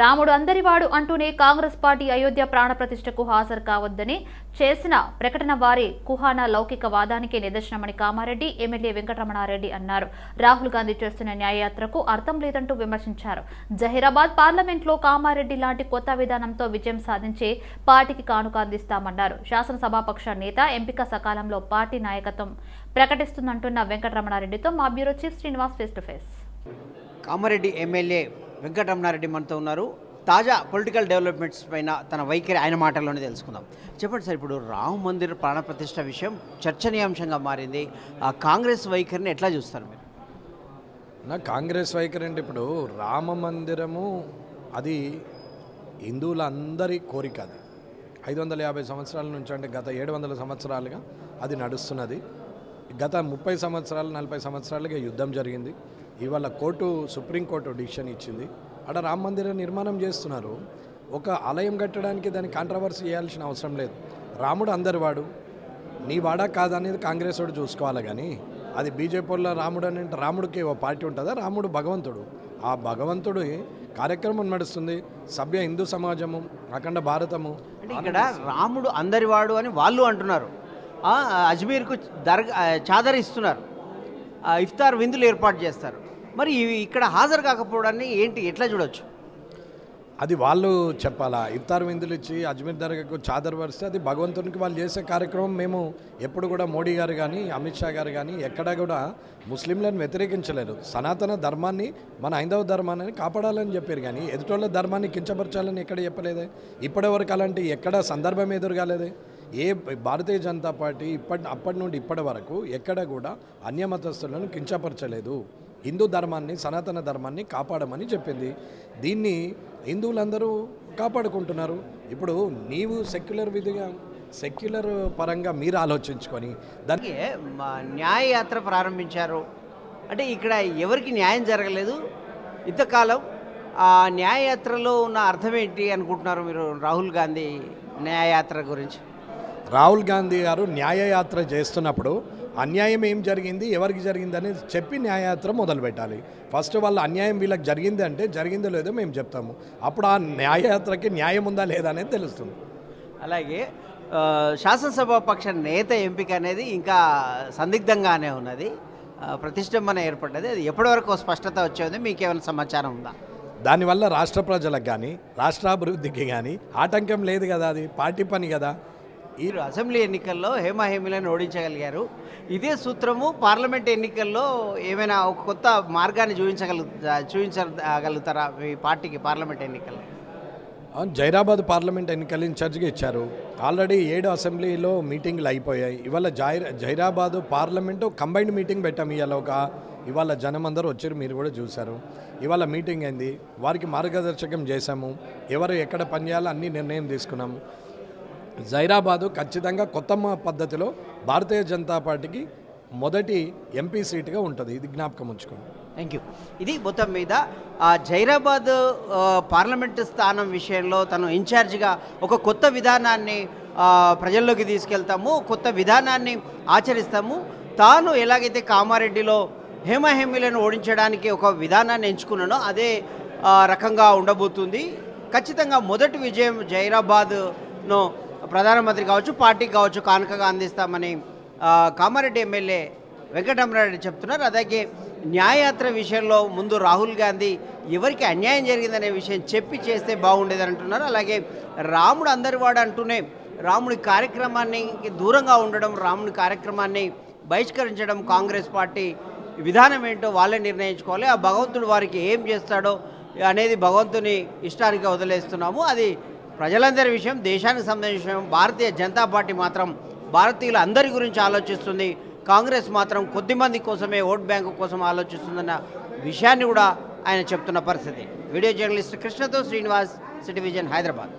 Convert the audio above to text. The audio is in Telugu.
రాముడు అందరివాడు అంటూనే కాంగ్రెస్ పార్టీ అయోధ్య ప్రాణప్రతిష్ఠకు హాజరు కావద్దని చేసిన ప్రకటన వారి కుహానా లౌకిక వాదానికి నిదర్శనమని కామారెడ్డి ఎమ్మెల్యే వెంకటరమణారెడ్డి అన్నారు. రాహుల్ గాంధీ చేస్తున్న న్యాయయాత్రకు అర్థం లేదంటూ విమర్శించారు. జహీరాబాద్ పార్లమెంట్లో కామారెడ్డి లాంటి కొత్త విధానంతో విజయం సాధించి పార్టీకి కానుక అందిస్తామన్నారు. శాసనసభాపక్ష నేత ఎంపిక సకాలంలో పార్టీ నాయకత్వం ప్రకటిస్తుందంటున్న వెంకటరమణారెడ్డితో మా bureau chief Srinivas face to face. Kamareddy MLA Venkataramanareddy మనతో ఉన్నారు. తాజా పొలిటికల్ డెవలప్మెంట్స్ పైన తన వైఖరి ఆయన మాటల్లోనే తెలుసుకుందాం. చెప్పండి సార్, ఇప్పుడు రామ మందిర్ ప్రాణప్రతిష్ఠ విషయం చర్చనీయాంశంగా మారింది. ఆ కాంగ్రెస్ వైఖరిని ఎట్లా చూస్తారు మీరు? నా కాంగ్రెస్ వైఖరి అంటే ఇప్పుడు రామ మందిరము అది హిందువులందరి కోరిక. అది 550 సంవత్సరాల నుంచి అంటే గత 700 సంవత్సరాలుగా అది నడుస్తున్నది. గత 30 సంవత్సరాలు 40 సంవత్సరాలుగా యుద్ధం జరిగింది. ఇవాళ సుప్రీంకోర్టు డిసిషన్ ఇచ్చింది. అక్కడ రామ మందిర నిర్మాణం చేస్తున్నారు. ఒక ఆలయం కట్టడానికి దాన్ని కాంట్రవర్సీ చేయాల్సిన అవసరం లేదు. రాముడు అందరివాడు, నీ వాడా కాదనేది కాంగ్రెస్ వాడు చూసుకోవాలి. కానీ అది బీజేపీలో రాముడు అని అంటే రాముడికి ఓ పార్టీ ఉంటుందా? రాముడు భగవంతుడు. ఆ భగవంతుడు కార్యక్రమం నడుస్తుంది. సభ్య హిందూ సమాజము, అఖండ భారతము. అంటే ఇక్కడ రాముడు అందరివాడు అని వాళ్ళు అంటున్నారు. అజ్మీర్కు చాదర్ ఇస్తున్నారు, ఇఫ్తార్ విందులు ఏర్పాటు చేస్తారు. మరి ఇవి ఇక్కడ హాజరు కాకపోవడాన్ని ఎట్లా చూడొచ్చు? అది వాళ్ళు చెప్పాలా? ఇఫ్తార్ విందులు ఇచ్చి అజ్మీర్ దర్గాకు చాదర్ వరిస్తే అది భగవంతునికి వాళ్ళు చేసే కార్యక్రమం. మేము ఎప్పుడు కూడా మోడీ గారు కానీ అమిత్ షా గారు కానీ ఎక్కడా కూడా ముస్లింలను వ్యతిరేకించలేరు. సనాతన ధర్మాన్ని, మన హైందవ ధర్మాన్ని కాపాడాలని చెప్పారు. కానీ ఎదుటోళ్ళ ధర్మాన్ని కించపరచాలని ఎక్కడ చెప్పలేదే. ఇప్పటివరకు అలాంటి ఎక్కడ సందర్భం ఎదురుగాలేదే. ఏ భారతీయ జనతా పార్టీ అప్పటి నుండి ఇప్పటి వరకు ఎక్కడ కూడా అన్యమతస్థులను కించపరచలేదు. హిందూ ధర్మాన్ని, సనాతన ధర్మాన్ని కాపాడమని చెప్పింది. దీన్ని హిందువులందరూ కాపాడుకుంటున్నారు. ఇప్పుడు నీవు సెక్యులర్ పరంగా మీరు ఆలోచించుకొని దానికి న్యాయయాత్ర ప్రారంభించారు. అంటే ఇక్కడ ఎవరికి న్యాయం జరగలేదు ఇంతకాలం. ఆ న్యాయయాత్రలో ఉన్న అర్థం ఏంటి అనుకుంటున్నారు మీరు రాహుల్ గాంధీ న్యాయయాత్ర గురించి? రాహుల్ గాంధీ గారు న్యాయయాత్ర చేస్తున్నప్పుడు అన్యాయం ఏం జరిగింది, ఎవరికి జరిగింది అనేది చెప్పి న్యాయయాత్ర మొదలుపెట్టాలి. ఫస్ట్ వాళ్ళ అన్యాయం వీళ్ళకి జరిగింది అంటే జరిగిందో లేదో మేము చెప్తాము. అప్పుడు ఆ న్యాయయాత్రకి న్యాయం ఉందా లేదా అనేది తెలుస్తుంది. అలాగే శాసనసభాపక్ష నేత ఎంపిక అనేది ఇంకా సందిగ్ధంగానే ఉన్నది. ప్రతిష్టంభన ఏర్పడ్డది. అది ఎప్పటివరకు స్పష్టత వచ్చేది? మీకేమైనా సమాచారం ఉందా? దానివల్ల రాష్ట్ర ప్రజలకు కానీ రాష్ట్రాభివృద్ధికి కానీ ఆటంకం లేదు కదా. అది పార్టీ పని కదా. ఈ అసెంబ్లీ ఎన్నికల్లో హేమహేమిలను ఓడించగలిగారు. ఇదే సూత్రము పార్లమెంట్ ఎన్నికల్లో ఏమైనా ఒక కొత్త మార్గాన్ని చూపించగలుగుతారా మీ పార్టీకి పార్లమెంట్ ఎన్నికల్లో? జైరాబాద్ పార్లమెంట్ ఎన్నికలు ఇన్ఛార్జ్గా ఇచ్చారు. ఆల్రెడీ 7 అసెంబ్లీలో మీటింగ్లు అయిపోయాయి. ఇవాళ జైరాబాద్ పార్లమెంటు కంబైన్డ్ మీటింగ్ పెట్టాము. ఇవాళ జనం అందరూ వచ్చారు, మీరు కూడా చూశారు. ఇవాళ మీటింగ్ అయింది, వారికి మార్గదర్శకం చేశాము. ఎవరు ఎక్కడ పనిచేయాలో అన్ని నిర్ణయం తీసుకున్నాము. జైరాబాదు ఖచ్చితంగా కొత్త పద్ధతిలో భారతీయ జనతా పార్టీకి మొదటి ఎంపీ సీటుగా ఉంటుంది. ఇది జ్ఞాపకం ఉంచుకోండి. Thank you. ఇది మొత్తం మీద జైరాబాద్ పార్లమెంటు స్థానం విషయంలో తను ఇన్ఛార్జిగా ఒక కొత్త విధానాన్ని ప్రజల్లోకి తీసుకెళ్తాము, కొత్త విధానాన్ని ఆచరిస్తాము. తాను ఎలాగైతే కామారెడ్డిలో హేమహేమిలను ఓడించడానికి ఒక విధానాన్ని ఎంచుకున్నానో అదే రకంగా ఉండబోతుంది. ఖచ్చితంగా మొదటి విజయం జైరాబాద్ను ప్రధానమంత్రి కావచ్చు, పార్టీకి కావచ్చు కానుకగా అందిస్తామని కామారెడ్డి ఎమ్మెల్యే వెంకటరమణారెడ్డి చెప్తున్నారు. అలాగే న్యాయయాత్ర విషయంలో ముందు రాహుల్ గాంధీ ఎవరికి అన్యాయం జరిగిందనే విషయం చెప్పి చేస్తే బాగుండేదని అంటున్నారు. అలాగే రాముడు అందరివాడు అంటూనే రాముడి కార్యక్రమాన్ని దూరంగా ఉండడం, రాముడి కార్యక్రమాన్ని బహిష్కరించడం కాంగ్రెస్ పార్టీ విధానం ఏంటో వాళ్ళే నిర్ణయించుకోవాలి. ఆ భగవంతుడు వారికి ఏం చేస్తాడో అనేది భగవంతుని ఇష్టానికి వదిలేస్తున్నాము. అది ప్రజలందరి విషయం, దేశానికి సంబంధించిన విషయం. భారతీయ జనతా పార్టీ మాత్రం భారతీయుల అందరి గురించి ఆలోచిస్తుంది. కాంగ్రెస్ మాత్రం కొద్దిమంది కోసమే, ఓట్ బ్యాంకు కోసం ఆలోచిస్తుందన్న విషయాన్ని కూడా ఆయన చెప్తున్న పరిస్థితి. వీడియో జర్నలిస్ట్ కృష్ణతో శ్రీనివాస్, సిటీ విజన్, హైదరాబాద్.